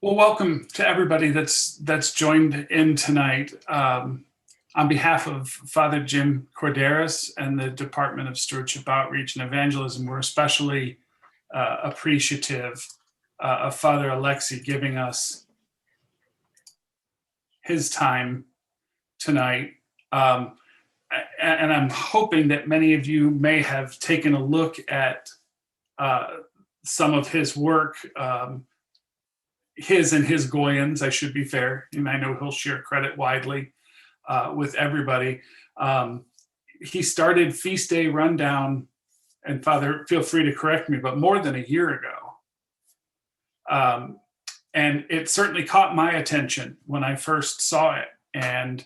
Well, welcome to everybody that's joined in tonight. On behalf of Father Jim Corderas and the Department of Stewardship, Outreach, and Evangelism, we're especially appreciative of Father Alexey giving us his time tonight. And I'm hoping that many of you may have taken a look at some of his work. His and his Goyans, I should be fair, and I know he'll share credit widely with everybody. He started Feast Day Rundown, and Father, feel free to correct me, but more than a year ago. And it certainly caught my attention when I first saw it. And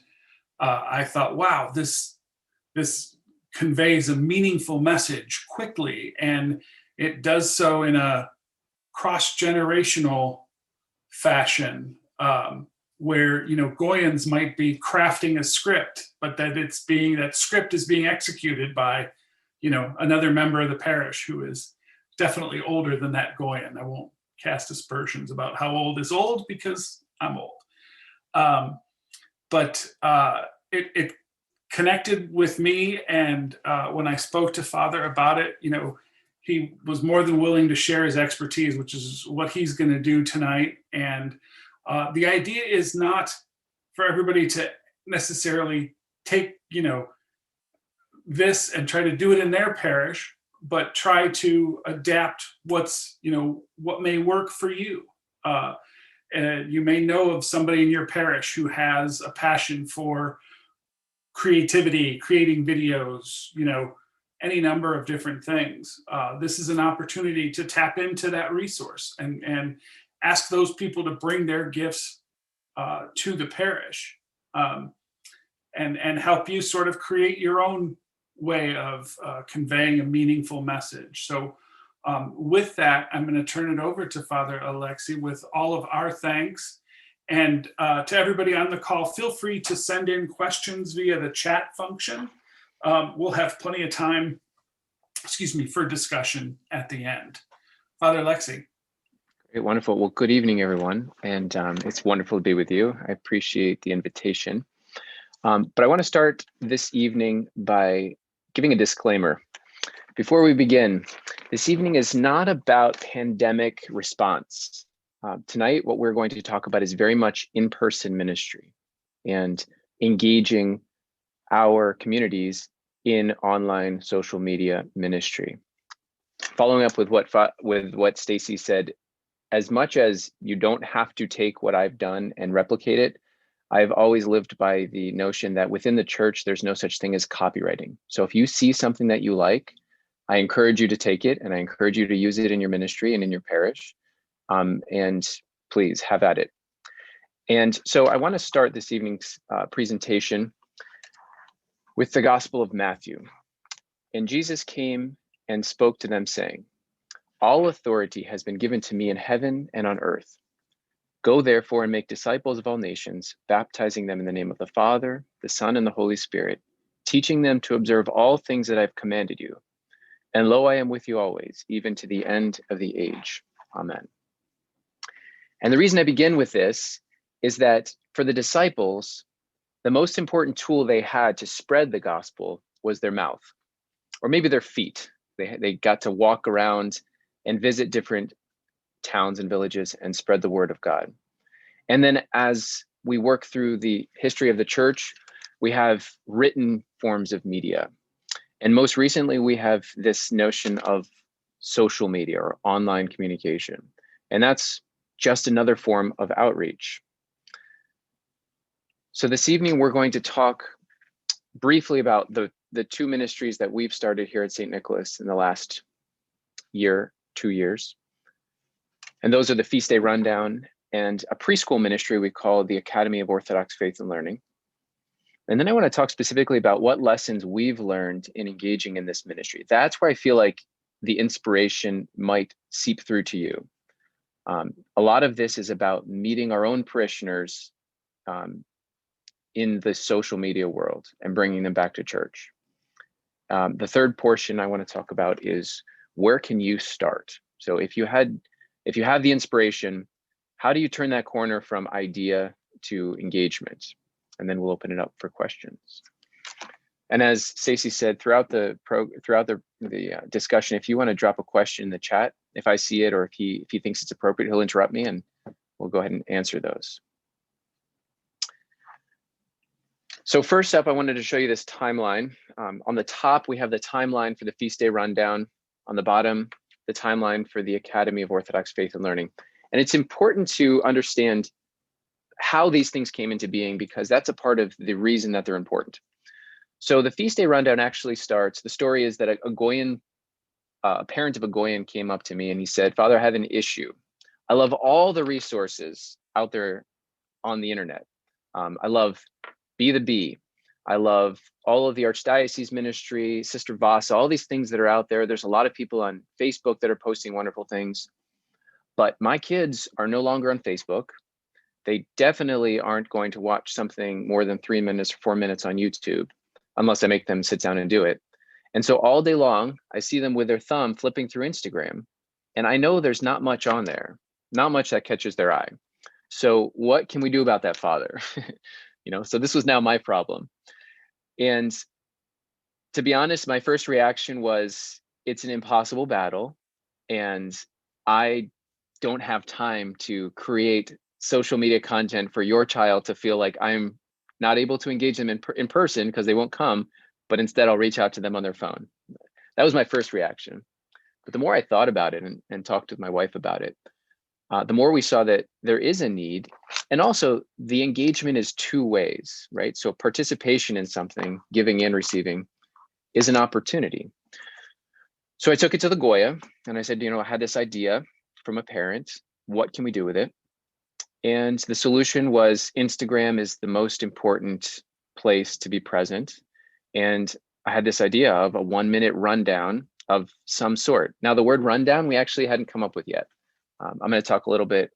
I thought, wow, this conveys a meaningful message quickly. And it does so in a cross-generational fashion, where Goyans might be crafting a script, but that script is being executed by another member of the parish who is definitely older than that Goyan. I won't cast aspersions about how old is old because I'm old, but it connected with me, and when I spoke to Father about it, he was more than willing to share his expertise, which is what he's going to do tonight. And the idea is not for everybody to necessarily take, this and try to do it in their parish, but try to adapt what may work for you. And you may know of somebody in your parish who has a passion for creativity, creating videos, any number of different things. This is an opportunity to tap into that resource and ask those people to bring their gifts to the parish, and help you sort of create your own way of conveying a meaningful message. So with that, I'm going to turn it over to Father Alexey with all of our thanks. And to everybody on the call, feel free to send in questions via the chat function. We'll have plenty of time, for discussion at the end. Father Alexey. Great, wonderful. Well, good evening, everyone. And it's wonderful to be with you. I appreciate the invitation. But I want to start this evening by giving a disclaimer. Before we begin, this evening is not about pandemic response. Tonight, what we're going to talk about is very much in-person ministry and engaging our communities in online social media ministry. Following up with what Stacy said, as much as you don't have to take what I've done and replicate it, I've always lived by the notion that within the church, there's no such thing as copywriting. So if you see something that you like, I encourage you to take it, and I encourage you to use it in your ministry and in your parish. And please have at it. And so I want to start this evening's presentation with the Gospel of Matthew. And Jesus came and spoke to them, saying, "All authority has been given to me in heaven and on earth. Go therefore and make disciples of all nations, baptizing them in the name of the Father, the Son, and the Holy Spirit, teaching them to observe all things that I've commanded you. And lo, I am with you always, even to the end of the age. Amen." And the reason I begin with this is that for the disciples, the most important tool they had to spread the gospel was their mouth, or maybe their feet. They got to walk around and visit different towns and villages and spread the word of God. And then as we work through the history of the church, we have written forms of media. And most recently, we have this notion of social media or online communication. And that's just another form of outreach. So this evening, we're going to talk briefly about the two ministries that we've started here at St. Nicholas in the last year, 2 years. And those are the Feast Day Rundown and a preschool ministry we call the Academy of Orthodox Faith and Learning. And then I want to talk specifically about what lessons we've learned in engaging in this ministry. That's where I feel like the inspiration might seep through to you. A lot of this is about meeting our own parishioners in the social media world and bringing them back to church. The third portion I want to talk about is where can you start? So if you have the inspiration, How do you turn that corner from idea to engagement? And then we'll open it up for questions. And as Stacey said, throughout the discussion, if you want to drop a question in the chat, if I see it or if he thinks it's appropriate, he'll interrupt me and we'll go ahead and answer those. So first up, I wanted to show you this timeline. On the top, we have the timeline for the feast day rundown. On the bottom, the timeline for the Academy of Orthodox Faith and Learning. And it's important to understand how these things came into being, because that's a part of the reason that they're important. So the feast day rundown actually starts, the story is that a parent of a Goyan came up to me and he said, "Father, I have an issue. I love all the resources out there on the internet. I love Be the Bee. I love all of the Archdiocese ministry, Sister Vasa, all these things that are out there. There's a lot of people on Facebook that are posting wonderful things, but my kids are no longer on Facebook. They definitely aren't going to watch something more than 3 minutes or 4 minutes on YouTube, unless I make them sit down and do it. And so all day long, I see them with their thumb flipping through Instagram, and I know there's not much on there, not much that catches their eye. So what can we do about that, Father?" So this was now my problem. And to be honest, my first reaction was, it's an impossible battle, and I don't have time to create social media content for your child to feel like I'm not able to engage them in person because they won't come, but instead I'll reach out to them on their phone. That was my first reaction. But the more I thought about it and talked with my wife about it, the more we saw that there is a need. And also the engagement is two ways, right? So participation in something, giving and receiving, is an opportunity. So I took it to the Goya and I said, I had this idea from a parent. What can we do with it? And the solution was Instagram is the most important place to be present. And I had this idea of a 1-minute rundown of some sort. Now, the word rundown, we actually hadn't come up with yet. I'm going to talk a little bit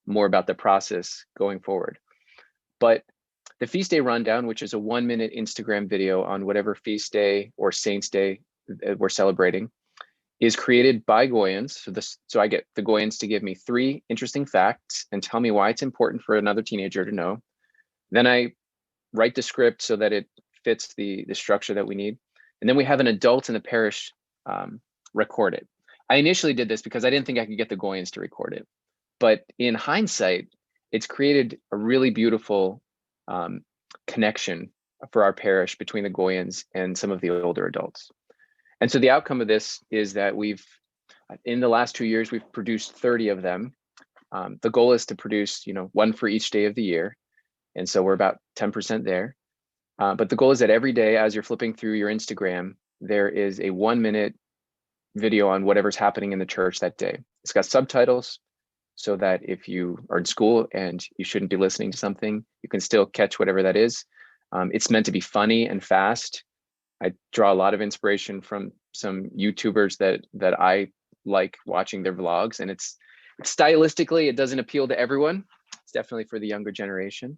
more about the process going forward. But the feast day rundown, which is a 1-minute Instagram video on whatever feast day or saint's day we're celebrating, is created by Goyans. So I get the Goyans to give me 3 interesting facts and tell me why it's important for another teenager to know. Then I write the script so that it fits the structure that we need. And then we have an adult in the parish record it. I initially did this because I didn't think I could get the Goyans to record it. But in hindsight, it's created a really beautiful connection for our parish between the Goyans and some of the older adults. And so the outcome of this is that in the last 2 years, we've produced 30 of them. The goal is to produce, 1 for each day of the year. And so we're about 10% there. But the goal is that every day, as you're flipping through your Instagram, there is a 1-minute video on whatever's happening in the church that day. It's got subtitles so that if you are in school and you shouldn't be listening to something, you can still catch whatever that is. It's meant to be funny and fast. I draw a lot of inspiration from some YouTubers that I like watching their vlogs, and it's stylistically, it doesn't appeal to everyone. It's definitely for the younger generation.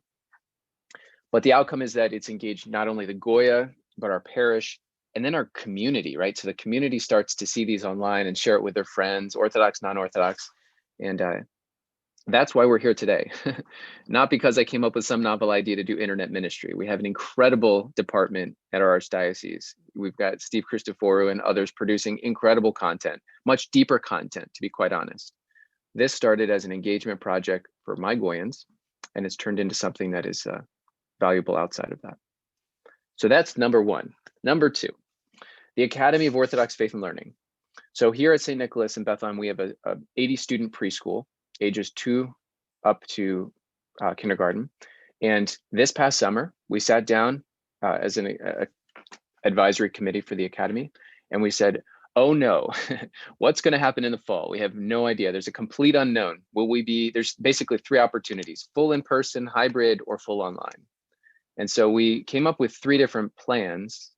But the outcome is that it's engaged not only the Goya, but our parish, and then our community, right? So the community starts to see these online and share it with their friends, Orthodox, non-Orthodox. And that's why we're here today. Not because I came up with some novel idea to do internet ministry. We have an incredible department at our archdiocese. We've got Steve Christoforou and others producing incredible content, much deeper content, to be quite honest. This started as an engagement project for my Goyans, and it's turned into something that is valuable outside of that. So that's number 1. Number 2, the Academy of Orthodox Faith and Learning. So here at St. Nicholas in Bethlehem, we have a 80-student preschool, ages 2 up to kindergarten. And this past summer, we sat down as an advisory committee for the Academy, and we said, oh no, what's going to happen in the fall? We have no idea. There's a complete unknown. There's basically 3 opportunities: full in-person, hybrid, or full online. And so we came up with 3 different plans.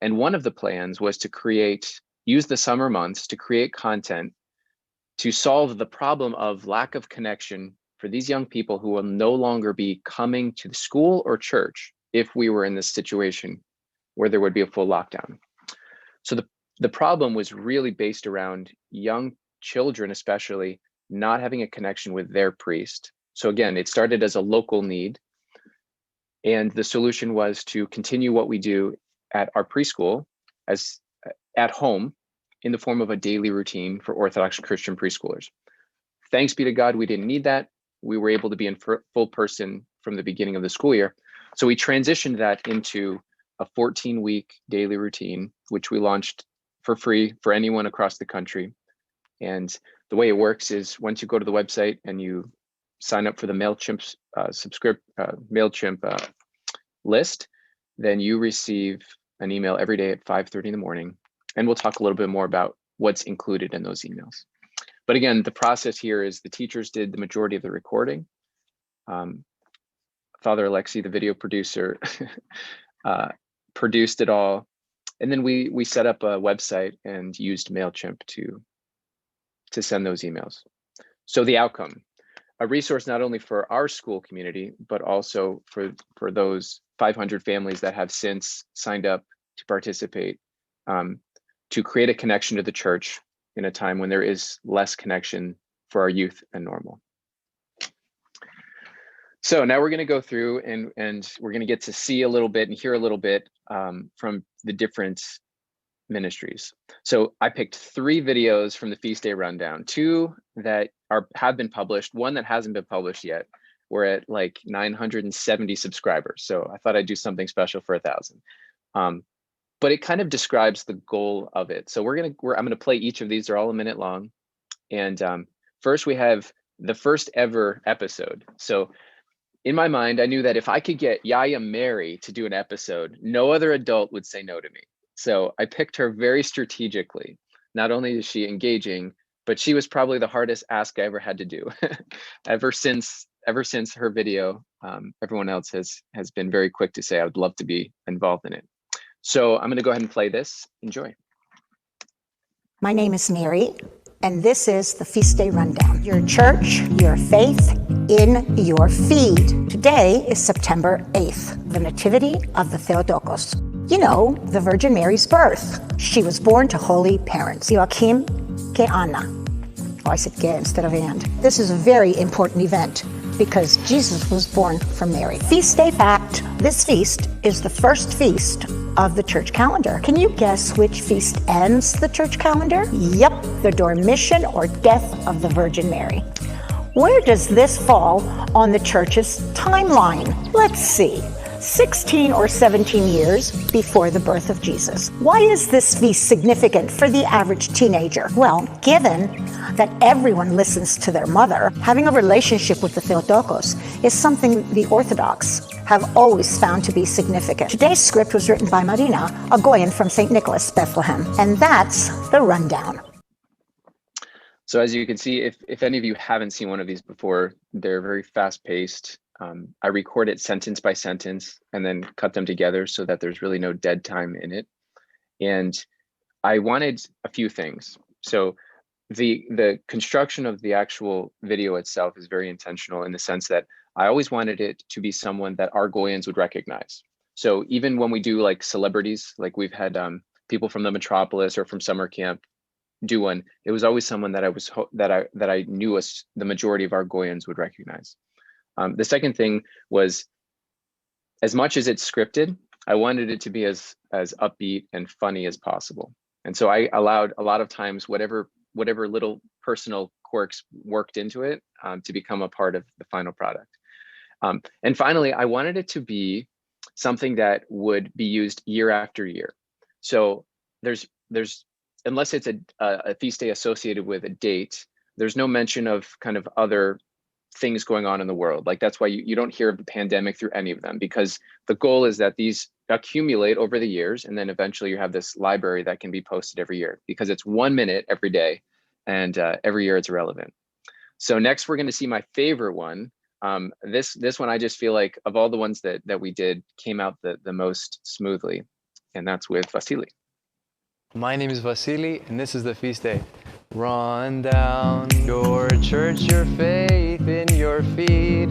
And one of the plans was to use the summer months to create content to solve the problem of lack of connection for these young people who will no longer be coming to the school or church if we were in this situation where there would be a full lockdown. So the problem was really based around young children, especially not having a connection with their priest. So again, it started as a local need. And the solution was to continue what we do at our preschool as at home in the form of a daily routine for Orthodox Christian preschoolers. Thanks be to God, we didn't need that. We were able to be in full person from the beginning of the school year. So we transitioned that into a 14-week daily routine, which we launched for free for anyone across the country. And the way it works is once you go to the website and you sign up for the MailChimp list, then you receive an email every day at 5:30 in the morning. And we'll talk a little bit more about what's included in those emails. But again, the process here is the teachers did the majority of the recording. Father Alexey, the video producer, produced it all. And then we set up a website and used MailChimp to send those emails. So the outcome, a resource not only for our school community, but also for those 500 families that have since signed up to participate, to create a connection to the church in a time when there is less connection for our youth than normal. So now we're going to go through and we're going to get to see a little bit and hear a little bit from the different ministries. So I picked 3 videos from the Feast Day Rundown, 2 that have been published, 1 that hasn't been published yet. We're at like 970 subscribers. So I thought I'd do something special for 1,000. But it kind of describes the goal of it. So I'm gonna play each of these. They're all a minute long. And first we have the first ever episode. So in my mind, I knew that if I could get Yaya Mary to do an episode, no other adult would say no to me. So I picked her very strategically. Not only is she engaging, but she was probably the hardest ask I ever had to do. Ever since her video, everyone else has been very quick to say, I would love to be involved in it. So I'm going to go ahead and play this. Enjoy. My name is Mary, and this is the Feast Day Rundown. Your church, your faith, in your feed. Today is September 8th, the Nativity of the Theotokos. You know, the Virgin Mary's birth. She was born to holy parents, Joachim και Anna. Oh, I said "que" instead of "and." This is a very important event because Jesus was born from Mary. Feast day fact, this feast is the first feast of the church calendar. Can you guess which feast ends the church calendar? Yep, the Dormition or death of the Virgin Mary. Where does this fall on the church's timeline? Let's see. 16 or 17 years before the birth of Jesus. Why is this feast significant for the average teenager? Well, given that everyone listens to their mother, having a relationship with the Theotokos is something the Orthodox have always found to be significant. Today's script was written by Marina, a Goyen from St. Nicholas, Bethlehem. And that's the rundown. So as you can see, if any of you haven't seen one of these before, they're very fast-paced. I record it sentence by sentence and then cut them together so that there's really no dead time in it. And I wanted a few things. So the construction of the actual video itself is very intentional in the sense that I always wanted it to be someone that our Goyans would recognize. So even when we do like celebrities, like we've had people from the metropolis or from summer camp do one, it was always someone that I knew the majority of our Goyans would recognize. The second thing was, as much as it's scripted, I wanted it to be as upbeat and funny as possible. And so I allowed a lot of times whatever little personal quirks worked into it to become a part of the final product. And finally, I wanted it to be something that would be used year after year. So there's unless it's a feast day associated with a date, there's no mention of kind of other things going on in the world. Like that's why you don't hear of the pandemic through any of them, because the goal is that these accumulate over the years, and then eventually you have this library that can be posted every year, because it's 1 minute every day, and every year it's relevant. So next we're going to see my favorite one. This one I just feel like of all the ones that we did came out the most smoothly, and that's with Vasily. My name is Vasily, and this is the feast day. Run down your church, your faith in your feed.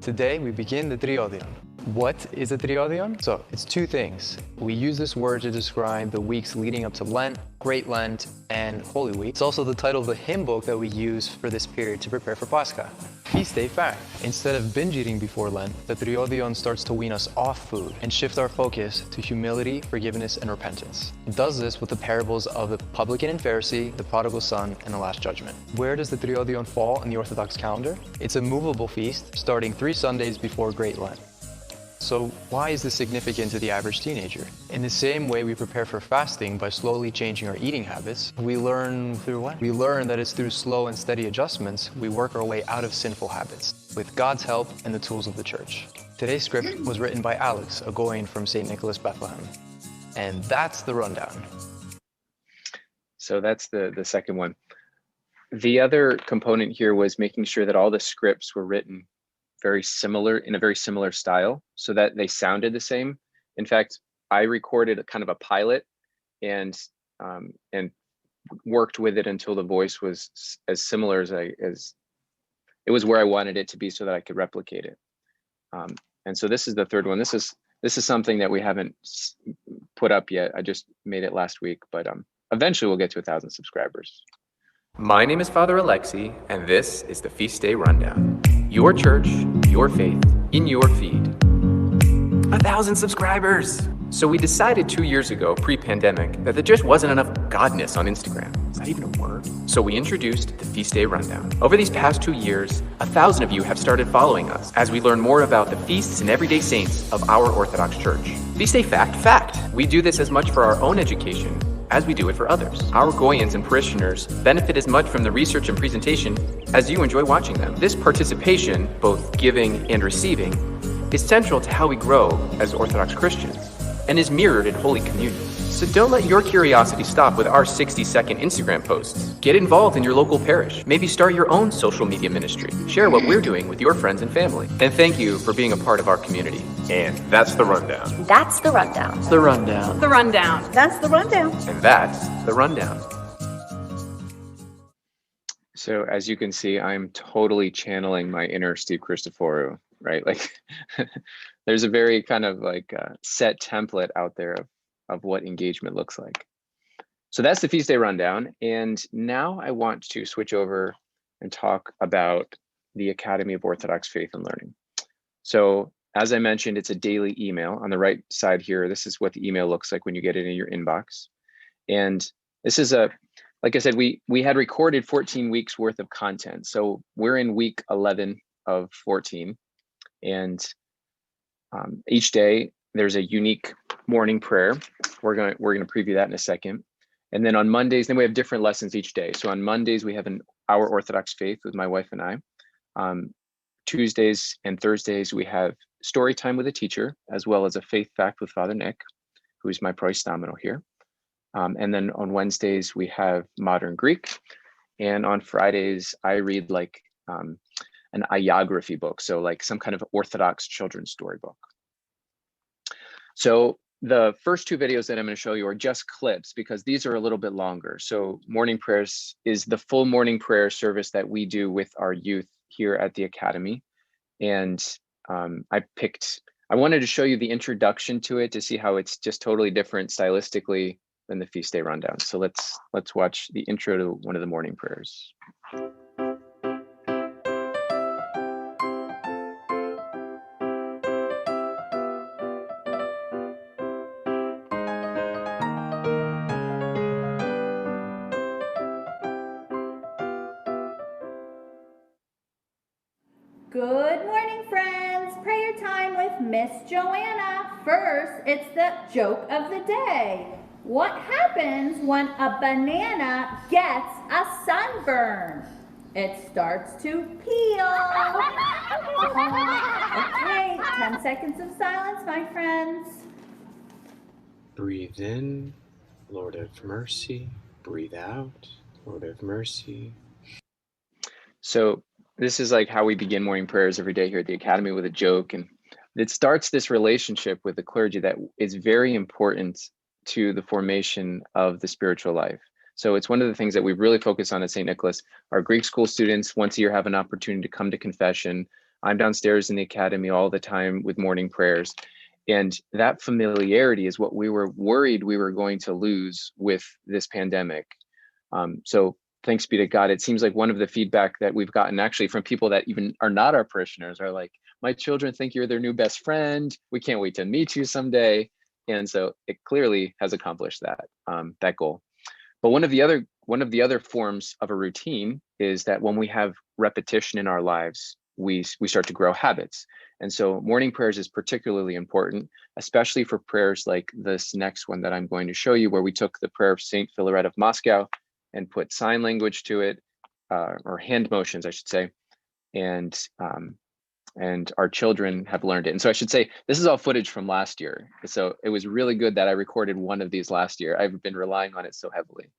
Today we begin the Triodion. What is a triodion? So it's two things. We use this word to describe the weeks leading up to Lent, Great Lent, and Holy Week. It's also the title of the hymn book that we use for this period to prepare for Pascha. Feast day fact. Instead of binge eating before Lent, the triodion starts to wean us off food and shift our focus to humility, forgiveness, and repentance. It does this with the parables of the publican and Pharisee, the prodigal son, and the Last Judgment. Where does the triodion fall in the Orthodox calendar? It's a movable feast starting 3 Sundays before Great Lent. So why is this significant to the average teenager? In the same way we prepare for fasting by slowly changing our eating habits, we learn through what? We learn that it's through slow and steady adjustments we work our way out of sinful habits, with God's help and the tools of the church. Today's script was written by Alex, a Goyen from St. Nicholas, Bethlehem. And that's the rundown. So that's the second one. The other component here was making sure that all the scripts were written in a very similar style so that they sounded the same. In fact, I recorded a kind of a pilot and worked with it until the voice was as similar as it was where I wanted it to be so that I could replicate it. And so this is the third one. This is something that we haven't put up yet. I just made it last week, but eventually we'll get to 1,000 subscribers. My name is Father Alexey, and this is the Feast Day Rundown. Your church, your faith, in your feed. 1,000 subscribers! So we decided 2 years ago, pre-pandemic, that there just wasn't enough godness on Instagram. Is that even a word? So we introduced the Feast Day Rundown. Over these past 2 years, 1,000 of you have started following us as we learn more about the feasts and everyday saints of our Orthodox Church. Feast Day fact. We do this as much for our own education as we do it for others. Our Goyans and parishioners benefit as much from the research and presentation as you enjoy watching them. This participation, both giving and receiving, is central to how we grow as Orthodox Christians and is mirrored in Holy Communion. So don't let your curiosity stop with our 60-second Instagram posts. Get involved in your local parish. Maybe start your own social media ministry. Share what we're doing with your friends and family. And thank you for being a part of our community. And that's the rundown. That's the rundown. The rundown. The rundown. That's the rundown. And that's the rundown. So as you can see, I'm totally channeling my inner Steve Christoforou, right? Like there's a very kind of like set template out there of what engagement looks like. So that's the Feast Day Rundown. And now I want to switch over and talk about the Academy of Orthodox Faith and Learning. So as I mentioned, it's a daily email. On the right side here, this is what the email looks like when you get it in your inbox. And this is like I said, we had recorded 14 weeks worth of content. So we're in week 11 of 14. And each day there's a unique morning prayer. We're going to preview that in a second. And then on Mondays, then we have different lessons each day. So on Mondays, we have Our Orthodox Faith with my wife and I. Tuesdays and Thursdays, we have story time with a teacher, as well as a faith fact with Father Nick, who's my proistamino here. And then on Wednesdays, we have modern Greek. And on Fridays, I read like an iography book. So like some kind of Orthodox children's storybook. So the first 2 videos that I'm going to show you are just clips because these are a little bit longer. So morning prayers is the full morning prayer service that we do with our youth here at the Academy. And I wanted to show you the introduction to it to see how it's just totally different stylistically than the Feast Day Rundown. So let's watch the intro to one of the morning prayers. Good morning, friends. Prayer time with Miss Joanna. First, it's the joke of the day. What happens when a banana gets a sunburn? It starts to peel. Okay, 10 seconds of silence, my friends. Breathe in, Lord of mercy. Breathe out, Lord of mercy. So this is like how we begin morning prayers every day here at the Academy, with a joke. And it starts this relationship with the clergy that is very important to the formation of the spiritual life. So it's one of the things that we really focus on at St. Nicholas. Our Greek school students once a year have an opportunity to come to confession. I'm downstairs in the academy all the time with morning prayers. And that familiarity is what we were worried we were going to lose with this pandemic. So thanks be to God. It seems like one of the feedback that we've gotten actually from people that even are not our parishioners are like, my children think you're their new best friend. We can't wait to meet you someday. And so it clearly has accomplished that goal. But one of the other forms of a routine is that when we have repetition in our lives, we start to grow habits. And so morning prayers is particularly important, especially for prayers like this next one that I'm going to show you, where we took the prayer of Saint Philaret of Moscow and put sign language to it, or hand motions, I should say. And our children have learned it. And so I should say, this is all footage from last year. So it was really good that I recorded one of these last year. I've been relying on it so heavily.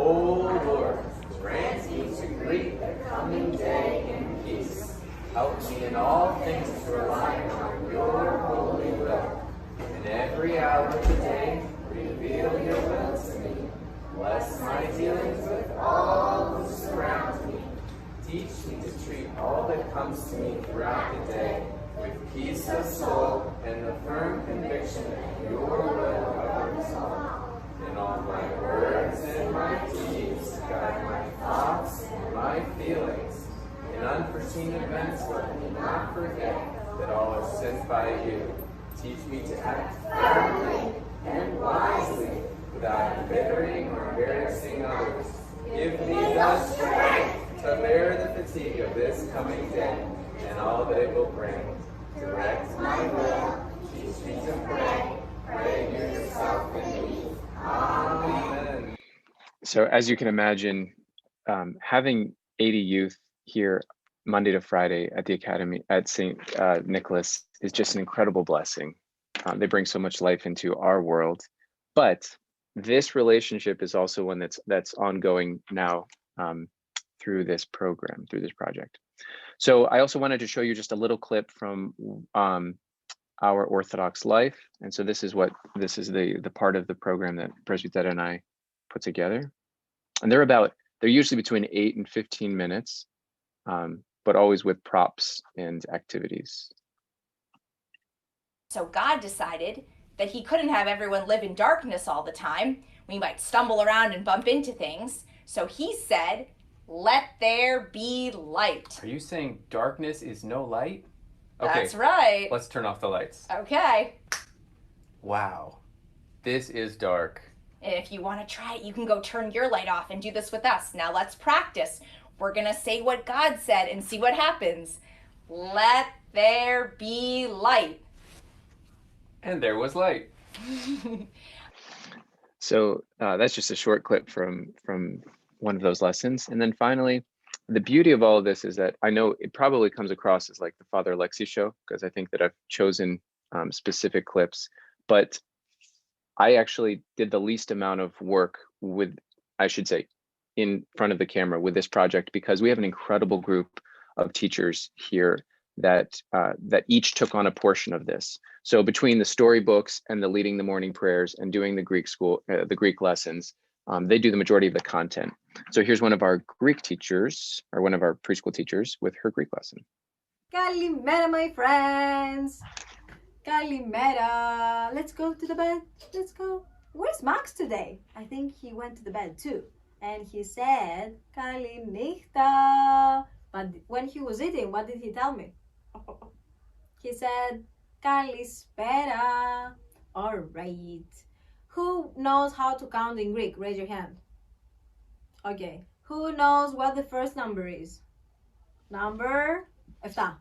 O Lord, grant me to greet the coming day in peace. Help me in all things to rely on your holy will. In every hour of the day, reveal your will to me. Bless my dealings with all who surround me. Teach me to treat all that comes to me throughout the day with peace of soul and the firm conviction that your will governs all. In all my words and my deeds, guide my thoughts and my feelings. In unforeseen events, let me not forget that all are sent by you. Teach me to act firmly and wisely without embittering or embarrassing others. Give me the strength to bear the fatigue of this coming day and all that it will bring. Direct my will, teach me to pray, pray you yourself in me. Amen. So as you can imagine, having 80 youth here Monday to Friday at the Academy at St. Nicholas is just an incredible blessing. They bring so much life into our world, but this relationship is also one that's ongoing now through this program, through this project. So I also wanted to show you just a little clip from our Orthodox life. And so this is the part of the program that Presbyter and I put together. And they're usually between 8 and 15 minutes, but always with props and activities. So God decided that he couldn't have everyone live in darkness all the time. We might stumble around and bump into things. So he said, let there be light. Are you saying darkness is no light? Okay, That's right. let's turn off the lights. Okay. Wow, this is dark. And if you want to try it, you can go turn your light off and do this with us. Now let's practice. We're going to say what God said and see what happens. Let there be light. And there was light. So that's just a short clip from one of those lessons. And then finally, the beauty of all of this is that I know it probably comes across as like the Father Alexey show, because I think that I've chosen specific clips, but I actually did the least amount of work with, I should say, in front of the camera with this project, because we have an incredible group of teachers here that each took on a portion of this. So between the storybooks and the leading the morning prayers and doing the Greek lessons, they do the majority of the content. So here's one of our Greek teachers, or one of our preschool teachers, with her Greek lesson. Kalimera, my friends. Kalimera. Let's go to the bed. Let's go. Where's Max today? I think he went to the bed too. And he said, Kalinichta. But when he was eating, what did he tell me? He said, Kalispera. All right. Who knows how to count in Greek? Raise your hand. Okay. Who knows what the first number is? Number 7.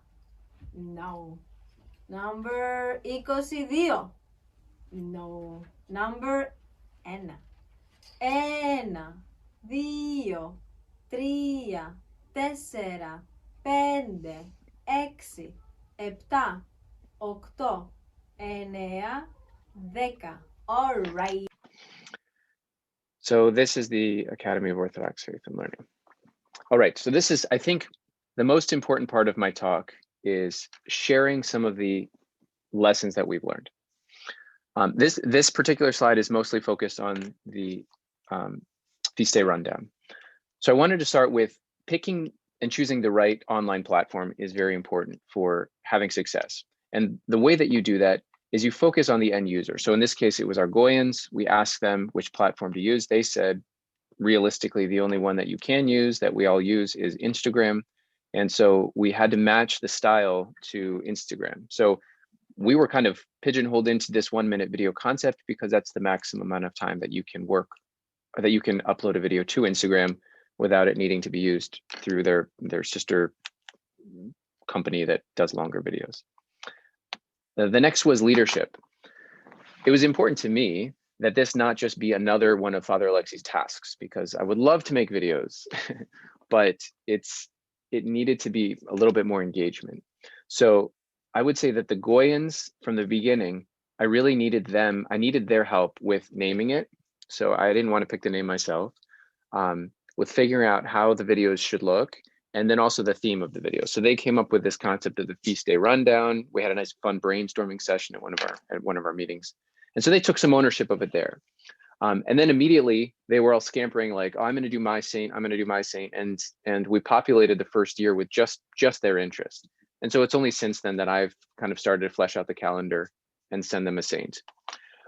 No. Number 22. No. Number 1. 1, 2, 3, 4, 5, 6, 7, 8, 9, 10. All right. So this is the Academy of Orthodox Faith and Learning. All right, so this is, I think, the most important part of my talk is sharing some of the lessons that we've learned. This particular slide is mostly focused on the feast day rundown. So I wanted to start with picking and choosing the right online platform is very important for having success. And the way that you do that is you focus on the end user. So in this case, it was Argoians. We asked them which platform to use. They said, realistically, the only one that you can use, that we all use, is Instagram. And so we had to match the style to Instagram. So we were kind of pigeonholed into this 1-minute video concept because that's the maximum amount of time that you can work, or that you can upload a video to Instagram without it needing to be used through their sister company that does longer videos. The next was leadership. It was important to me that this not just be another one of Father Alexey's tasks, because I would love to make videos, but it needed to be a little bit more engagement. So I would say that the Goyans from the beginning, I really needed them. I needed their help with naming it. So I didn't want to pick the name myself, with figuring out how the videos should look, and then also the theme of the video. So they came up with this concept of the feast day rundown. We had a nice fun brainstorming session at one of our meetings. And so they took some ownership of it there. And then immediately they were all scampering like, oh, I'm going to do my saint, I'm going to do my saint. And we populated the first year with just their interest. And so it's only since then that I've kind of started to flesh out the calendar and send them a saint.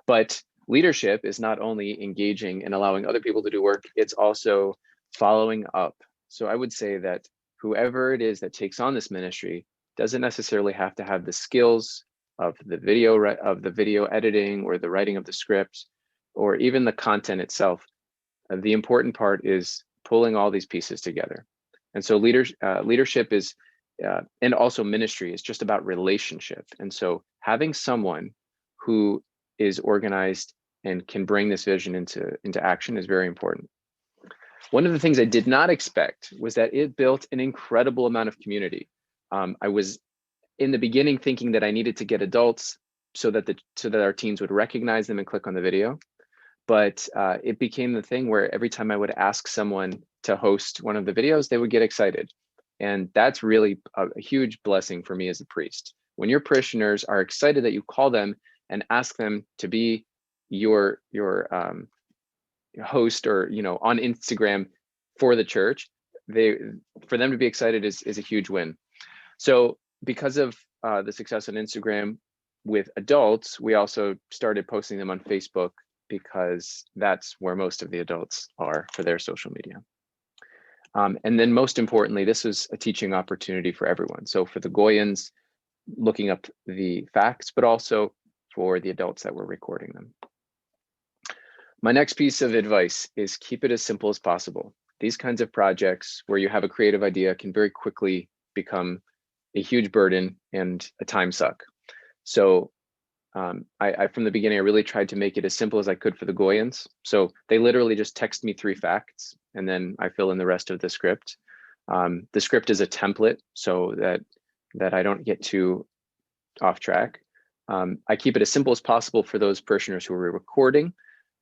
But leadership is not only engaging and allowing other people to do work, it's also following up. So I would say that whoever it is that takes on this ministry doesn't necessarily have to have the skills of the video editing or the writing of the script or even the content itself. The important part is pulling all these pieces together. And so leadership is, and also ministry is just about relationship. And so having someone who is organized and can bring this vision into action is very important. One of the things I did not expect was that it built an incredible amount of community. I was in the beginning thinking that I needed to get adults so that our teens would recognize them and click on the video. But it became the thing where every time I would ask someone to host one of the videos, they would get excited. And that's really a huge blessing for me as a priest. When your parishioners are excited that you call them and ask them to be your host or on Instagram for the church, for them to be excited is a huge win. So because of the success on Instagram with adults, we also started posting them on Facebook because that's where most of the adults are for their social media. And then most importantly, this was a teaching opportunity for everyone. So for the Goyans, looking up the facts, but also for the adults that were recording them. My next piece of advice is keep it as simple as possible. These kinds of projects where you have a creative idea can very quickly become a huge burden and a time suck. So I from the beginning, I really tried to make it as simple as I could for the Goyans. So they literally just text me 3 facts and then I fill in the rest of the script. The script is a template so that I don't get too off track. I keep it as simple as possible for those parishioners who are recording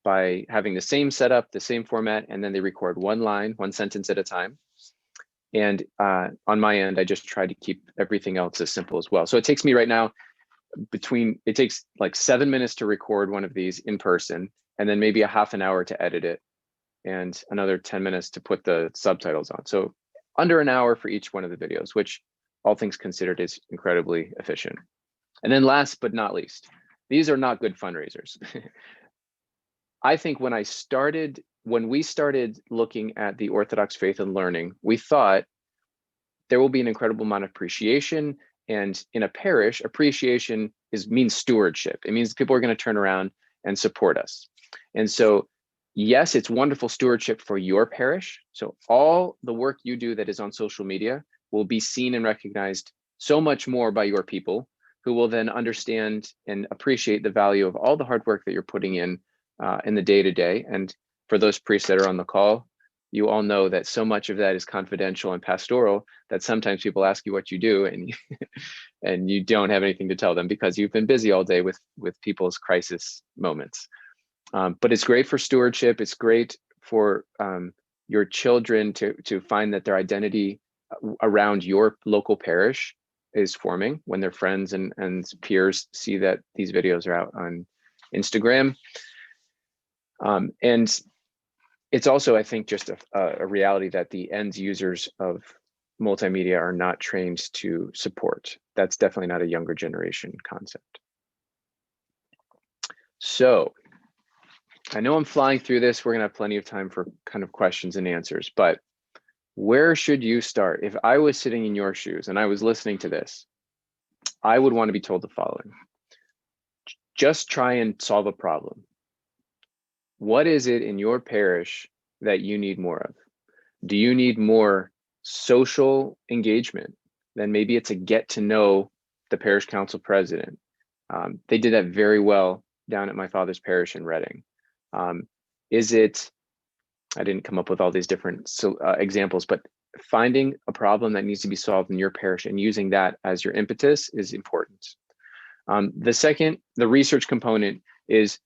by having the same setup, the same format, and then they record one sentence at a time. And on my end, I just try to keep everything else as simple as well. So it takes me right now it takes like 7 minutes to record one of these in person, and then maybe a half an hour to edit it, and another 10 minutes to put the subtitles on. So under an hour for each one of the videos, which all things considered is incredibly efficient. And then last but not least, these are not good fundraisers. I think when we started looking at the Orthodox faith and learning, we thought there will be an incredible amount of appreciation. And in a parish, appreciation means stewardship. It means people are going to turn around and support us. And so, yes, it's wonderful stewardship for your parish. So all the work you do that is on social media will be seen and recognized so much more by your people, who will then understand and appreciate the value of all the hard work that you're putting in the day-to-day. And for those priests that are on the call, you all know that so much of that is confidential and pastoral that sometimes people ask you what you do and you don't have anything to tell them because you've been busy all day with people's crisis moments. But it's great for stewardship. It's great for your children to find that their identity around your local parish is forming when their friends and peers see that these videos are out on Instagram. And it's also, I think, just a reality that the end users of multimedia are not trained to support. That's definitely not a younger generation concept. So I know I'm flying through this. We're gonna have plenty of time for kind of questions and answers, but where should you start? If I was sitting in your shoes and I was listening to this, I would want to be told the following. Just try and solve a problem. What is it in your parish that you need more of? Do you need more social engagement? Then maybe it's a get to know the parish council president. They did that very well down at my father's parish in Reading. Is it, I didn't come up with all these different examples, but finding a problem that needs to be solved in your parish and using that as your impetus is important. The second, the research component, is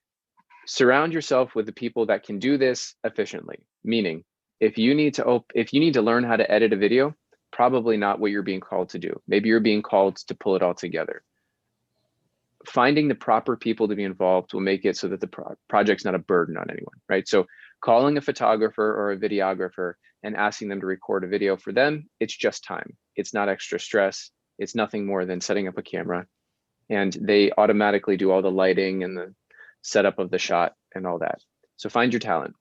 surround yourself with the people that can do this efficiently. Meaning, if you need to learn how to edit a video, probably not what you're being called to do. Maybe you're being called to pull it all together. Finding the proper people to be involved will make it so that the project's not a burden on anyone, right? So calling a photographer or a videographer and asking them to record a video, for them, it's just time. It's not extra stress. It's nothing more than setting up a camera, and they automatically do all the lighting and the setup of the shot and all that. So find your talent.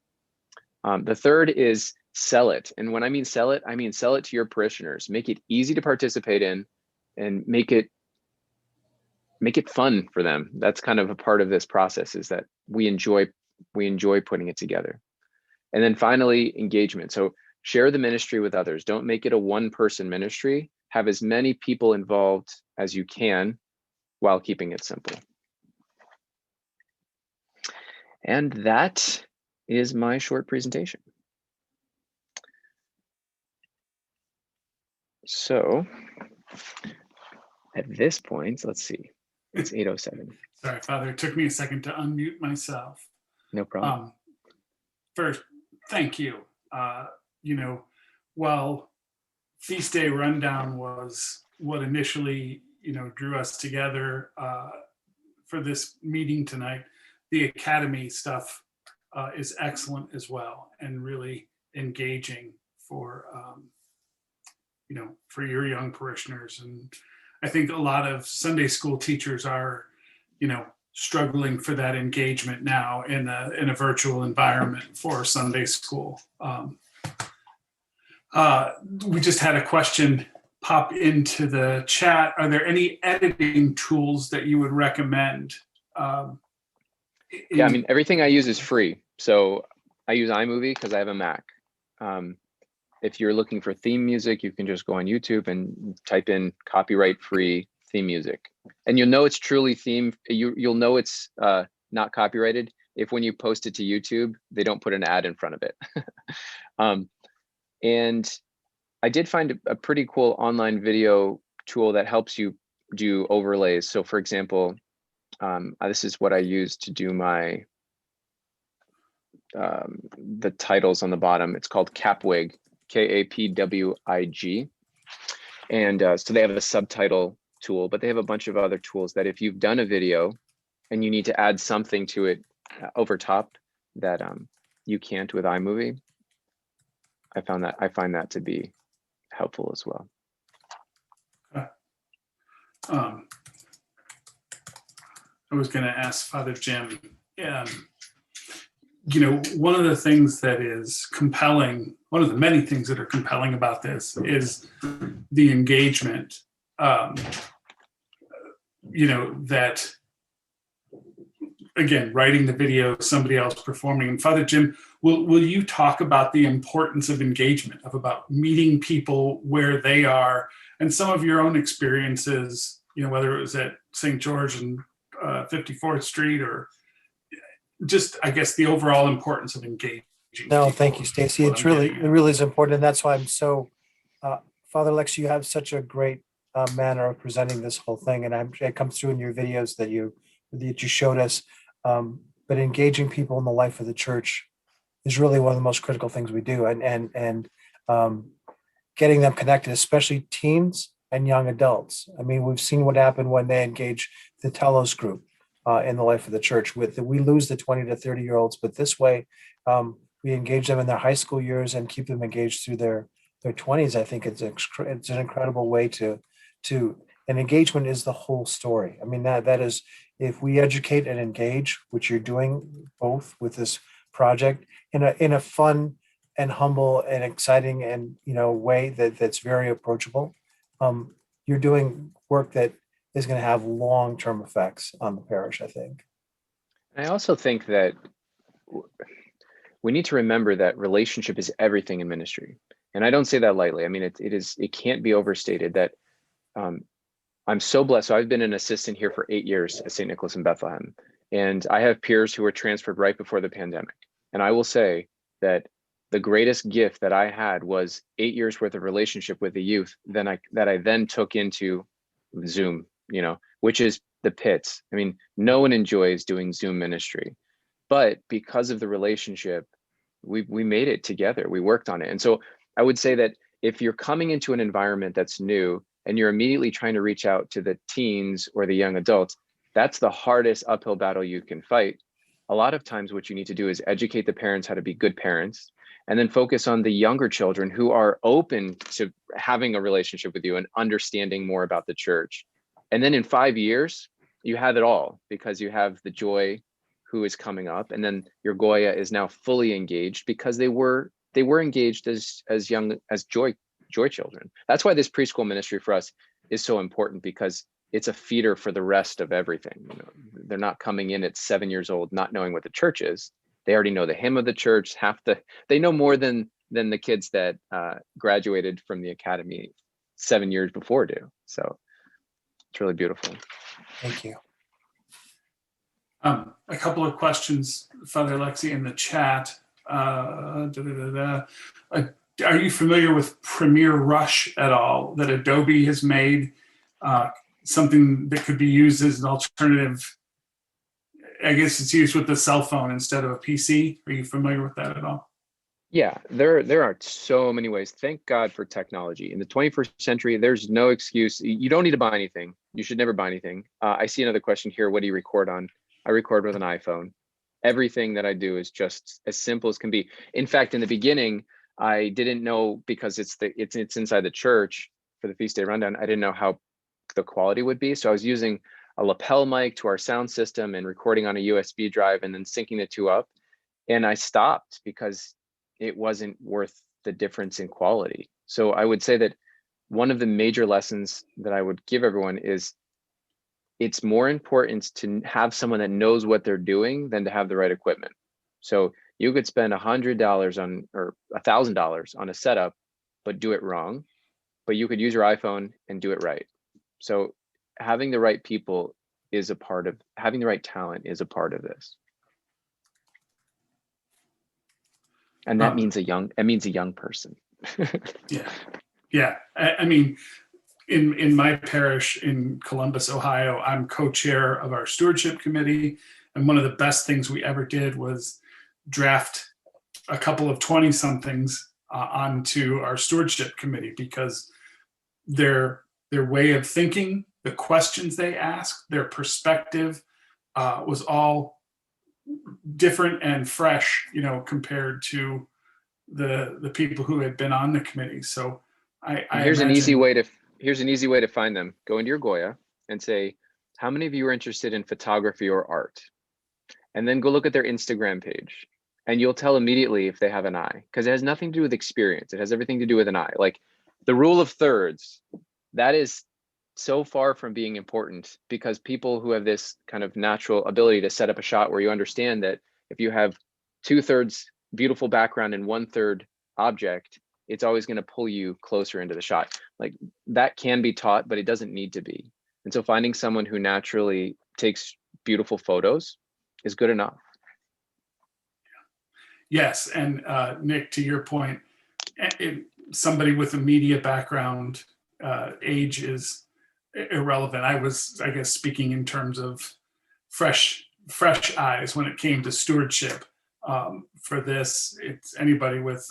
The third is sell it. And when I mean sell it to your parishioners. Make it easy to participate in and make it fun for them. That's kind of a part of this process, is that we enjoy putting it together. And then finally, engagement. So share the ministry with others. Don't make it a one-person ministry. Have as many people involved as you can while keeping it simple. And that is my short presentation. So at this point, let's see, it's 8:07. Sorry, Father, it took me a second to unmute myself. No problem. First, thank you. While Feast Day Rundown was what initially, drew us together for this meeting tonight, the Academy stuff is excellent as well, and really engaging for your young parishioners. And I think a lot of Sunday school teachers are, struggling for that engagement now in a virtual environment for Sunday school. We just had a question pop into the chat. Are there any editing tools that you would recommend? Yeah, everything I use is free. So I use iMovie because I have a Mac. If you're looking for theme music, you can just go on YouTube and type in copyright-free theme music. And you'll know it's truly theme. You'll know it's not copyrighted if when you post it to YouTube, they don't put an ad in front of it. And I did find a pretty cool online video tool that helps you do overlays. So for example, this is what I use to do my the titles on the bottom. It's called Capwig, Kapwig. And so they have a subtitle tool, but they have a bunch of other tools that if you've done a video and you need to add something to it over top that you can't with iMovie, I find that to be helpful as well. I was going to ask Father Jim, one of the things that is compelling, one of the many things that are compelling about this is the engagement, that, again, writing the video, somebody else performing. And Father Jim, will you talk about the importance of engagement, about meeting people where they are, and some of your own experiences, whether it was at St. George and 54th Street, or just, I guess, the overall importance of engaging. No, thank you, Stacy. It really is important, and that's why I'm so, Father Alexey, you have such a great manner of presenting this whole thing, and it comes through in your videos that you showed us. But engaging people in the life of the church is really one of the most critical things we do, and getting them connected, especially teens and young adults. We've seen what happened when they engage the Telos group in the life of the church. We lose the 20 to 30-year-olds, but this way we engage them in their high school years and keep them engaged through their their 20s, I think it's an incredible way to and engagement is the whole story. I mean, that is, if we educate and engage, which you're doing both with this project in a fun and humble and exciting and way that's very approachable, you're doing work that is going to have long-term effects on the parish, I think. I also think that we need to remember that relationship is everything in ministry. And I don't say that lightly. I mean, it can't be overstated that I'm so blessed. So I've been an assistant here for 8 years at St. Nicholas in Bethlehem. And I have peers who were transferred right before the pandemic. And I will say that the greatest gift that I had was 8 years worth of relationship with the youth that I then took into Zoom, which is the pits. I mean, no one enjoys doing Zoom ministry, but because of the relationship, we made it together. We worked on it. And so I would say that if you're coming into an environment that's new and you're immediately trying to reach out to the teens or the young adults, that's the hardest uphill battle you can fight. A lot of times what you need to do is educate the parents how to be good parents, and then focus on the younger children who are open to having a relationship with you and understanding more about the church. And then in 5 years, you have it all, because you have the Joy who is coming up, and then your Goya is now fully engaged because they were engaged as young as joy children. That's why this preschool ministry for us is so important, because it's a feeder for the rest of everything. They're not coming in at 7 years old not knowing what the church is. They already know the hymn of the church. They know more than the kids that graduated from the academy 7 years before do. So it's really beautiful. Thank you. A couple of questions, Father Alexey, in the chat. Are you familiar with Premiere Rush at all, that Adobe has made, something that could be used as an alternative? I guess it's used with the cell phone instead of a PC. Are you familiar with that at all? Yeah, there are so many ways. Thank God for technology. In the 21st century, there's no excuse. You don't need to buy anything. You should never buy anything. I see another question here. What do you record on? I record with an iPhone. Everything that I do is just as simple as can be. In fact, in the beginning, I didn't know, because it's inside the church for the Feast Day Rundown, I didn't know how the quality would be. So I was using a lapel mic to our sound system and recording on a USB drive and then syncing the two up. And I stopped because it wasn't worth the difference in quality. So I would say that one of the major lessons that I would give everyone is it's more important to have someone that knows what they're doing than to have the right equipment. So you could spend $100 on or $1,000 on a setup, but do it wrong. But you could use your iPhone and do it right. So having the right people is a part of, having the right talent is a part of this. And that means a young person. Yeah. I mean, in my parish in Columbus, Ohio, I'm co-chair of our stewardship committee. And one of the best things we ever did was draft a couple of 20-somethings onto our stewardship committee, because their way of thinking, the questions they asked, their perspective was all different and fresh, compared to the people who had been on the committee. So here's an easy way to find them. Go into your Goya and say, how many of you are interested in photography or art? And then go look at their Instagram page, and you'll tell immediately if they have an eye, because it has nothing to do with experience. It has everything to do with an eye. Like the rule of thirds, that is so far from being important, because people who have this kind of natural ability to set up a shot where you understand that if you have 2/3 beautiful background and 1/3 object, it's always going to pull you closer into the shot. Like that can be taught, but it doesn't need to be. And so finding someone who naturally takes beautiful photos is good enough. Yes, and Nick, to your point, somebody with a media background, age is irrelevant. I was, I guess, speaking in terms of fresh eyes when it came to stewardship. For this, it's anybody with,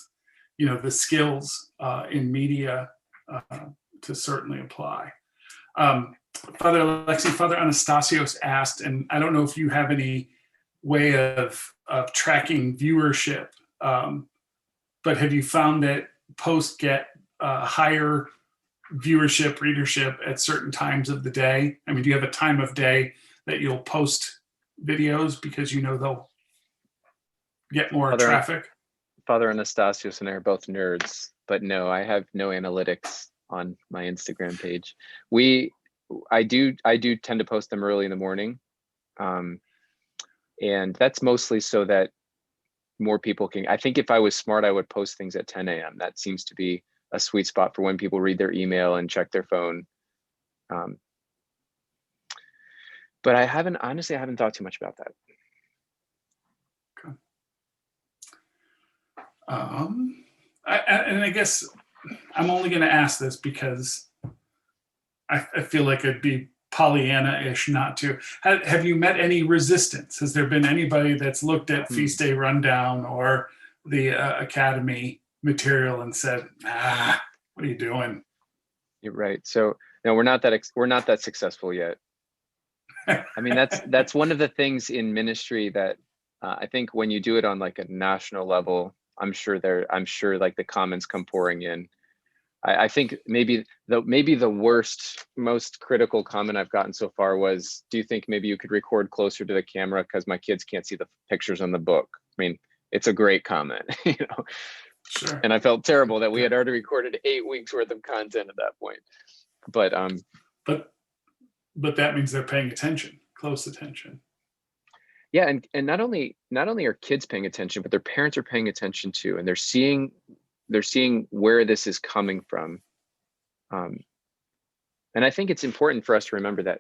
the skills in media to certainly apply. Father Alexey, Father Anastasios asked, and I don't know if you have any way of tracking viewership, but have you found that posts get higher viewership, readership at certain times of the day? I mean, do you have a time of day that you'll post videos because you know they'll get more Father, traffic? Father Anastasios and I are both nerds, but no, I have no analytics on my Instagram page. I do tend to post them early in the morning. And that's mostly so that more people can, I think if I was smart, I would post things at 10 a.m. That seems to be a sweet spot for when people read their email and check their phone. But honestly, I haven't thought too much about that. Okay. And I guess I'm only going to ask this because I feel like it'd be Pollyanna-ish not to. Have you met any resistance? Has there been anybody that's looked at Feast Day Rundown or the Academy material and said, what are you doing? You're right. So no, we're not that successful yet. I mean, that's one of the things in ministry that I think when you do it on like a national level, I'm sure like the comments come pouring in. I think maybe the worst, most critical comment I've gotten so far was, do you think maybe you could record closer to the camera because my kids can't see the pictures on the book? I mean, it's a great comment, you know. Sure. And I felt terrible that we had already recorded 8 weeks worth of content at that point. But that means they're paying attention, close attention. Yeah, and not only are kids paying attention, but their parents are paying attention too, and they're seeing where this is coming from. And I think it's important for us to remember that,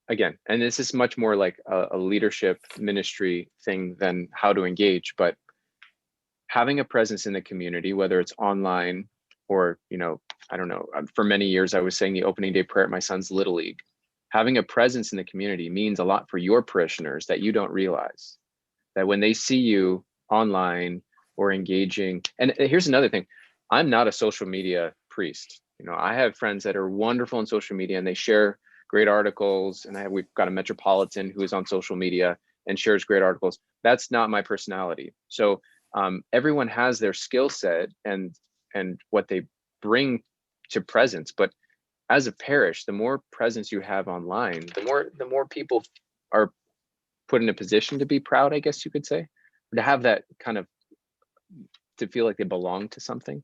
again, and this is much more like a leadership ministry thing than how to engage, but having a presence in the community, whether it's online or, you know, I don't know, for many years I was saying the opening day prayer at my son's Little League. Having a presence in the community means a lot for your parishioners that you don't realize. That when they see you online or engaging, and here's another thing, I'm not a social media priest. You know, I have friends that are wonderful on social media and they share great articles, and we've got a metropolitan who is on social media and shares great articles. That's not my personality. So everyone has their skill set and what they bring to presence, but as a parish, the more presence you have online, the more people are put in a position to be proud, I guess you could say, or to have that kind of, to feel like they belong to something.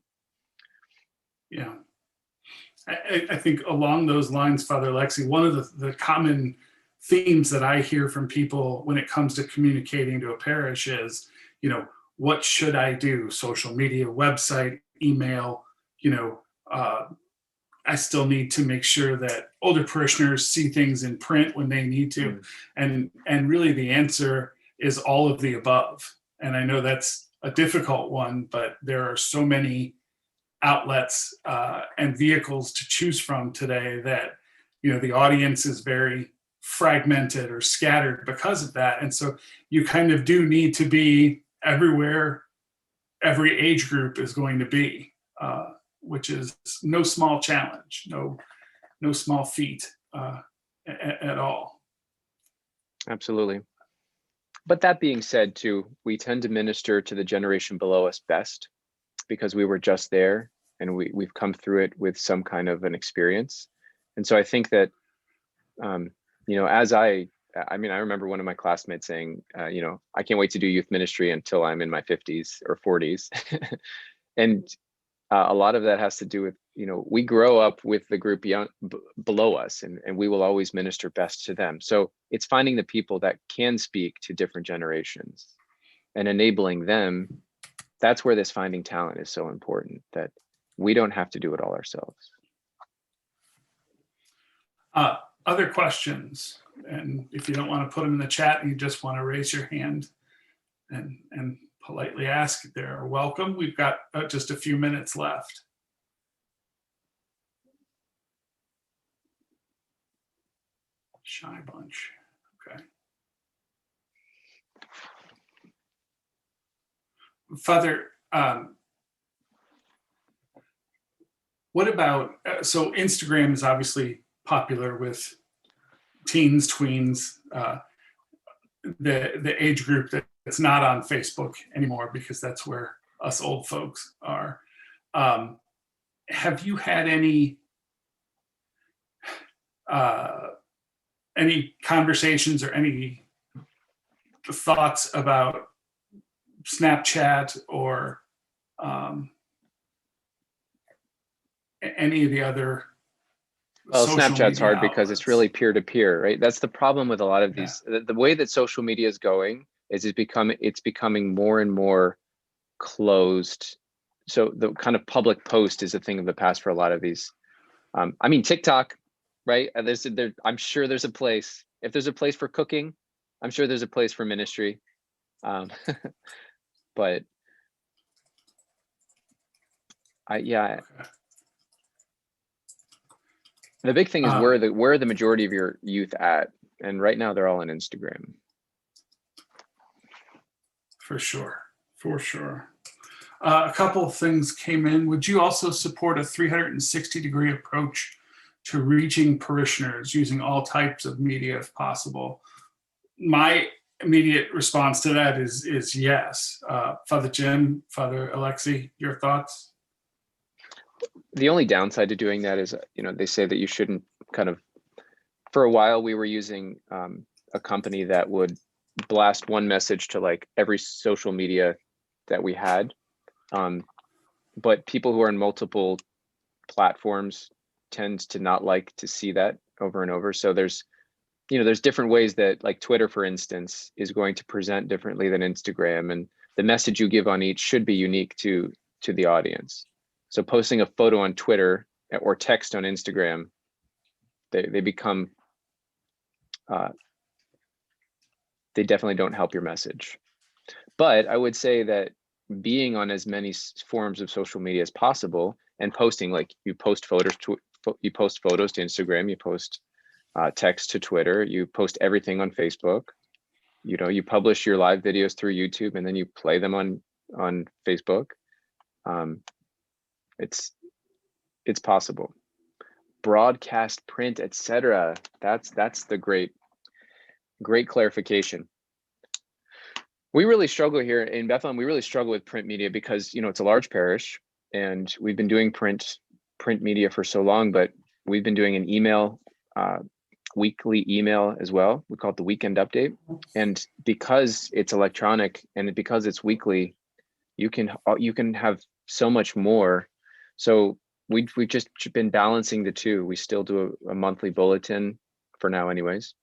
Yeah. I think along those lines, Father Alexey, one of the common themes that I hear from people when it comes to communicating to a parish is, you know, what should I do? Social media, website, email, you know, I still need to make sure that older parishioners see things in print when they need to. And really the answer is all of the above. And I know that's a difficult one, but there are so many outlets and vehicles to choose from today that, you know, the audience is very fragmented or scattered because of that. And so you kind of do need to be everywhere every age group is going to be. Which is no small challenge, no small feat at all. Absolutely. But that being said too, we tend to minister to the generation below us best because we were just there and we've come through it with some kind of an experience. And so I think that, you know, I remember one of my classmates saying, you know, I can't wait to do youth ministry until I'm in my 50s or 40s. And a lot of that has to do with, you know, we grow up with the group below us and we will always minister best to them. So it's finding the people that can speak to different generations and enabling them. That's where this finding talent is so important, that we don't have to do it all ourselves. Other questions? And if you don't want to put them in the chat and you just want to raise your hand and politely ask, they're welcome. We've got just a few minutes left. Shy bunch. Okay. Father, what about, so Instagram is obviously popular with teens, tweens, the age group that's not on Facebook anymore because that's where us old folks are. have you had any conversations or any thoughts about Snapchat or any of the other Well, social Snapchat's media hard because it's outlets? really peer to peer, right? That's the problem with a lot of Yeah. these. The way that social media is going is it's becoming more and more closed. So the kind of public post is a thing of the past for a lot of these. I mean, TikTok, right? I'm sure there's a place. If there's a place for cooking, I'm sure there's a place for ministry. But yeah, Okay. the big thing is where are the majority of your youth at? And right now they're all on Instagram. For sure. For sure. A couple of things came in. Would you also support a 360-degree approach to reaching parishioners using all types of media if possible? My immediate response to that is yes. Father Jim, Father Alexey, your thoughts? The only downside to doing that is, they say that you shouldn't for a while we were using a company that would blast one message to like every social media that we had. But people who are on multiple platforms tend to not like to see that over and over. So there's different ways that, like Twitter, for instance, is going to present differently than Instagram, and the message you give on each should be unique to the audience. So posting a photo on Twitter or text on Instagram, they become, they definitely don't help your message. But I would say that being on as many forms of social media as possible and posting, like you post photos to Instagram, you post text to Twitter, you post everything on Facebook, you publish your live videos through YouTube and then you play them on Facebook. It's possible. Broadcast, print, etc. That's the great clarification. We really struggle here in Bethlehem. We really struggle with print media because it's a large parish, and we've been doing print media for so long. But we've been doing an email, weekly email as well. We call it the weekend update. And because it's electronic and because it's weekly, you can have so much more. So we've just been balancing the two. We still do a monthly bulletin for now, anyways,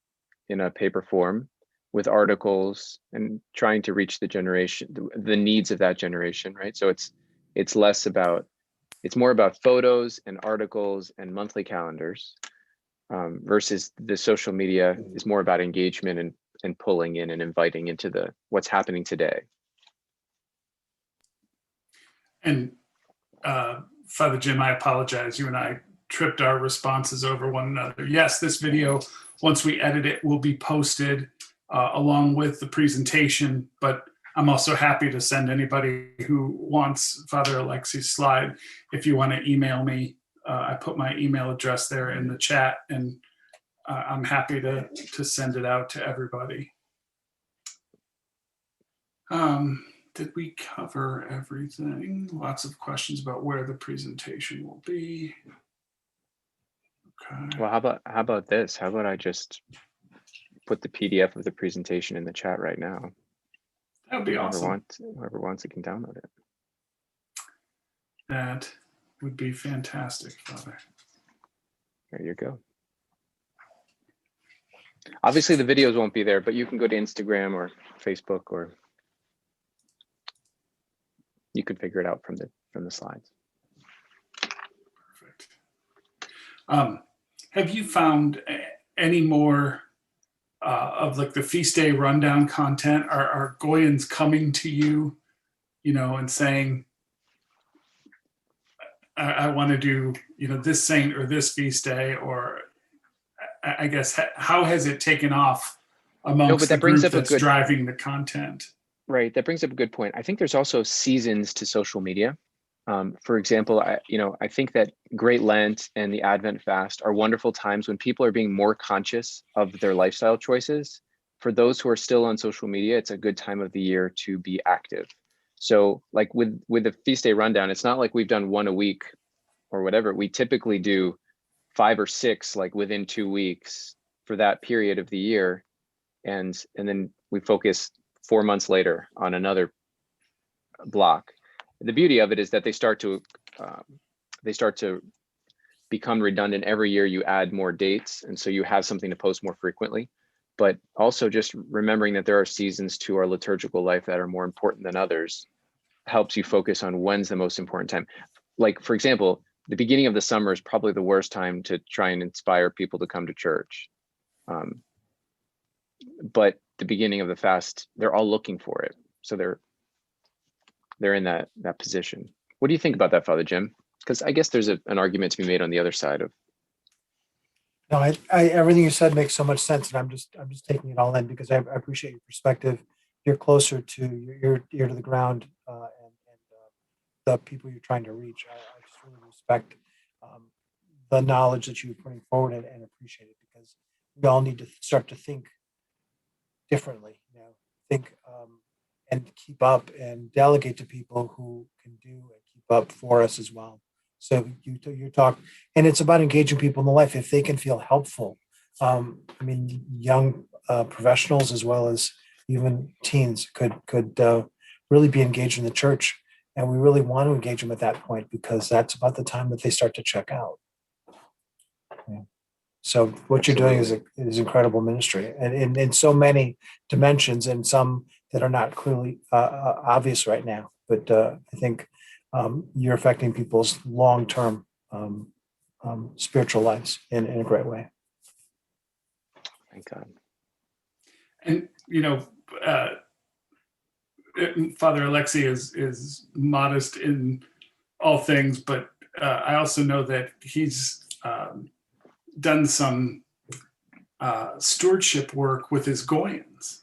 in a paper form, with articles and trying to reach the generation, the needs of that generation, right? So it's more about photos and articles and monthly calendars, versus the social media is more about engagement and pulling in and inviting into what's happening today. And Father Jim, I apologize. You and I tripped our responses over one another. Yes, this video, once we edit it, will be posted along with the presentation, but I'm also happy to send anybody who wants Father Alexey's slide. If you want to email me, I put my email address there in the chat, and I'm happy to send it out to everybody. Did we cover everything? Lots of questions about where the presentation will be. Okay. Well, how about this? How about I just put the PDF of the presentation in the chat right now? That would be awesome. Whoever wants it can download it. That would be fantastic, Father. There you go. Obviously the videos won't be there, but you can go to Instagram or Facebook, or you could figure it out from the slides. Perfect. Have you found any more of like the feast day rundown content? Are Goyans coming to you, and saying, I want to do, this saint or this feast day, or I guess, how has it taken off amongst the group that's driving the content? Right, that brings up a good point. I think there's also seasons to social media. For example, I think that Great Lent and the Advent fast are wonderful times when people are being more conscious of their lifestyle choices. For those who are still on social media, it's a good time of the year to be active. So like with the feast day rundown, it's not like we've done one a week or whatever, we typically do 5 or 6 like within 2 weeks for that period of the year, and then we focus 4 months later on another block. The beauty of it is that they start to become redundant every year. You add more dates, and so you have something to post more frequently. But also just remembering that there are seasons to our liturgical life that are more important than others helps you focus on when's the most important time. Like, for example, the beginning of the summer is probably the worst time to try and inspire people to come to church. But the beginning of the fast, they're all looking for it. So they're in that position. What do you think about that, Father Jim? Because I guess there's an argument to be made on the other side of. No, I everything you said makes so much sense, and I'm just taking it all in because I appreciate your perspective. You're closer to your ear to the ground, and the people you're trying to reach. I just really respect the knowledge that you're putting forward and appreciate it, because we all need to start to think differently. Think and keep up and delegate to people who can do and keep up for us as well. So you talk, and it's about engaging people in the life if they can feel helpful. I mean, young professionals as well as even teens could really be engaged in the church, and we really want to engage them at that point because that's about the time that they start to check out. Yeah. So what you're doing is incredible ministry, and in so many dimensions, and some that are not clearly obvious right now. But I think you're affecting people's long-term spiritual lives in a great way. Thank God. And Father Alexey is modest in all things, but I also know that he's done some stewardship work with his Goyans.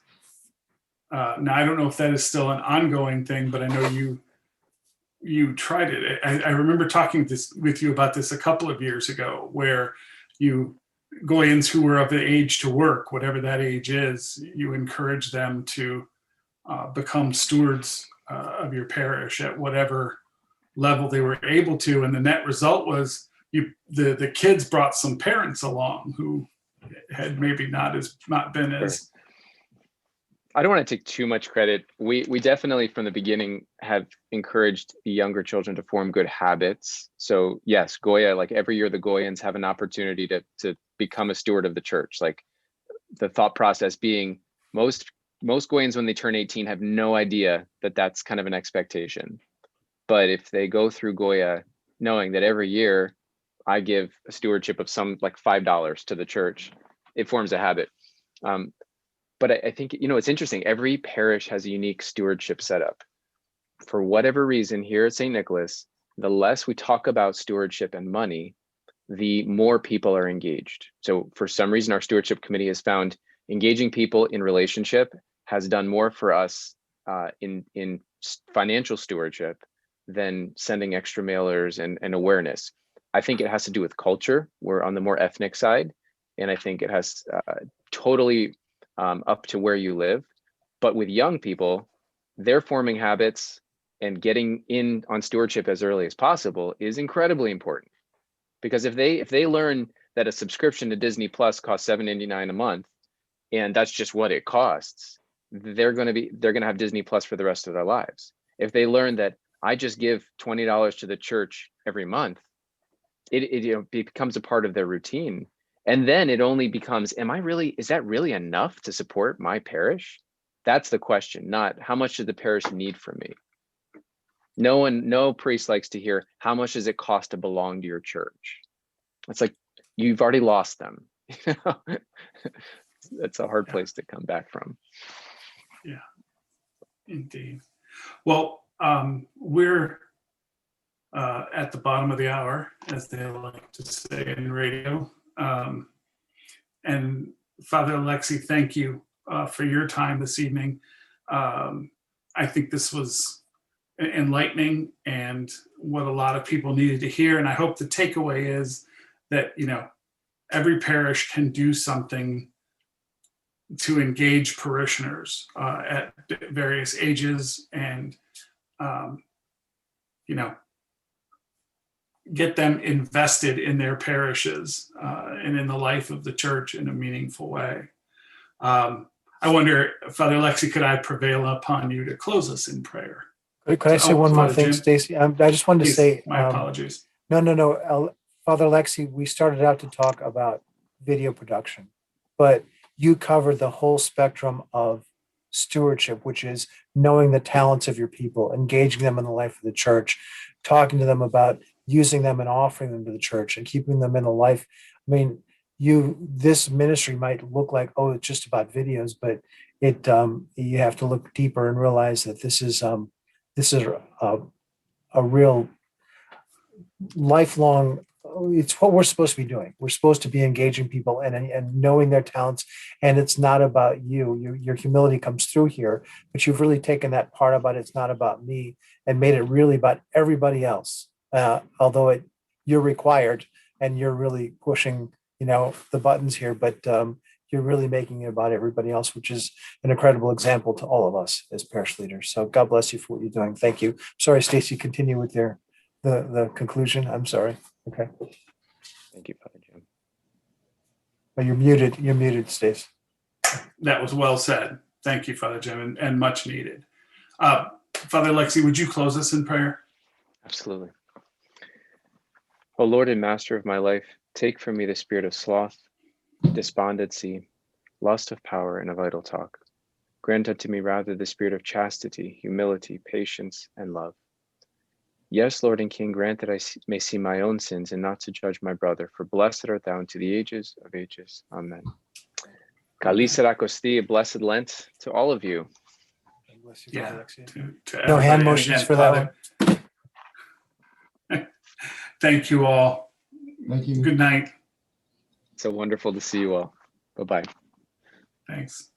Now, I don't know if that is still an ongoing thing, but I know you tried it. I remember talking with you about this a couple of years ago, where you Goyans who were of the age to work, whatever that age is, you encourage them to become stewards of your parish at whatever level they were able to. And the net result was the kids brought some parents along who had maybe not been as. I don't want to take too much credit. We definitely from the beginning have encouraged the younger children to form good habits. So yes, Goya, like every year the Goyans have an opportunity to become a steward of the church. Like the thought process being most Goyans when they turn 18 have no idea that that's kind of an expectation. But if they go through Goya knowing that every year I give a stewardship of some like $5 to the church, it forms a habit. But I think, it's interesting. Every parish has a unique stewardship setup. For whatever reason, here at St. Nicholas, the less we talk about stewardship and money, the more people are engaged. So for some reason, our stewardship committee has found engaging people in relationship has done more for us in financial stewardship than sending extra mailers and awareness. I think it has to do with culture. We're on the more ethnic side. And I think it has totally up to where you live. But with young people, they're forming habits, and getting in on stewardship as early as possible is incredibly important. Because if they learn that a subscription to Disney Plus costs $7.99 a month, and that's just what it costs, they're going to have Disney Plus for the rest of their lives. If they learn that I just give $20 to the church every month, it becomes a part of their routine. And then it only becomes, is that really enough to support my parish? That's the question, not how much does the parish need from me? No priest likes to hear, how much does it cost to belong to your church? It's like, you've already lost them. That's a hard place to come back from. Yeah, indeed. Well, we're at the bottom of the hour, as they like to say in radio. And Father Alexey, thank you for your time this evening. I think this was enlightening and what a lot of people needed to hear. And I hope the takeaway is that, every parish can do something to engage parishioners at various ages, and, get them invested in their parishes and in the life of the church in a meaningful way. I wonder, Father Alexey, could I prevail upon you to close us in prayer? Could I say one more Father thing, Jim? Stacy? I just wanted to Please, say, my apologies. No. Father Alexey, we started out to talk about video production, but you covered the whole spectrum of stewardship, which is knowing the talents of your people, engaging them in the life of the church, talking to them about using them and offering them to the church and keeping them in the life. I mean, this ministry might look like, oh, it's just about videos, but you have to look deeper and realize that this is a real lifelong. It's what we're supposed to be doing. We're supposed to be engaging people and knowing their talents. And it's not about you. Your humility comes through here, but you've really taken that part about it's not about me and made it really about everybody else. Although you're required and you're really pushing, the buttons here, but you're really making it about everybody else, which is an incredible example to all of us as parish leaders. So God bless you for what you're doing. Thank you. Sorry, Stacy, continue with the conclusion. I'm sorry. Okay. Thank you, Father Jim. But you're muted. You're muted, Stace. That was well said. Thank you, Father Jim, and much needed. Father Alexey, would you close us in prayer? Absolutely. O Lord and Master of my life, take from me the spirit of sloth, despondency, lust of power, and of idle talk. Grant unto me rather the spirit of chastity, humility, patience, and love. Yes, Lord and King, grant that I may see my own sins and not to judge my brother, for blessed art thou unto the ages of ages. Amen. Kalisa Rakosti, a blessed Lent to all of you. Bless you, Yeah. Father Alexey. To No hand everybody. And motions again, for that Father, thank you all. Thank you. Good night. So wonderful to see you all. Bye-bye. Thanks.